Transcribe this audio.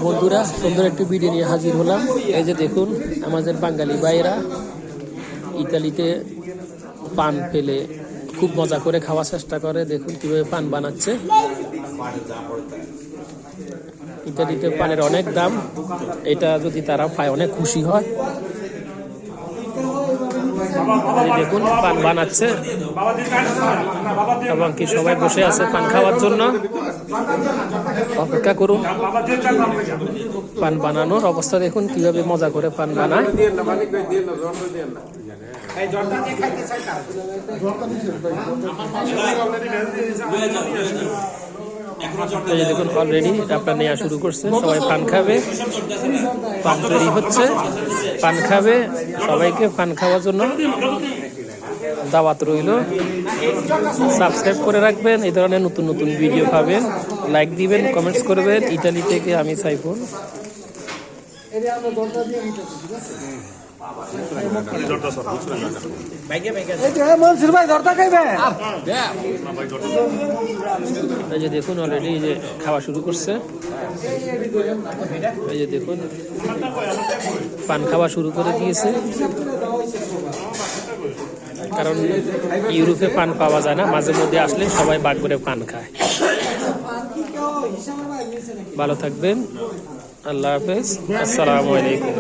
বন্ধুরা, সুন্দর একটি ভিডিও নিয়ে হাজির হলাম। এই যে দেখুন, আমাদের বাঙালি ভাইরা ইতালিতে পান পেলে খুব মজা করে খাওয়ার চেষ্টা করে। দেখুন কিভাবে পান বানাচ্ছে। ইতালিতে পানের অনেক দাম, এটা যদি তারা পায় অনেক খুশি হয়। দেখুন পান বানাচ্ছে এবং কি সবাই বসে আছে পান খাওয়ার জন্য, অপেক্ষা করুন। পান বানানোর অবস্থা দেখুন কিভাবে মজা করে পান বানায়। দেখুন অলরেডি আপনার নেওয়া শুরু করছে, সবাই পান খাবে, পান তৈরি হচ্ছে, পান খাবে। সবাইকে পান খাওয়ার জন্য দাওয়াত রইল। সাবস্ক্রাইব করে রাখবেন, এই ধরনের নতুন নতুন ভিডিও পাবেন। লাইক দিবেন, কমেন্টস করবেন। ইতালি থেকে আমি সাইফুল। এই যে দেখুন অলরেডি যে খাওয়া শুরু করছে। এই যে দেখুন পান খাওয়া শুরু করে দিয়েছে, কারণ ইউরোপে পান পাওয়া যায় না, মাঝে মধ্যে আসলে সবাই ভাগ করে পান খায়। ভালো থাকবেন, আল্লাহ হাফেজ, আসসালামু আলাইকুম।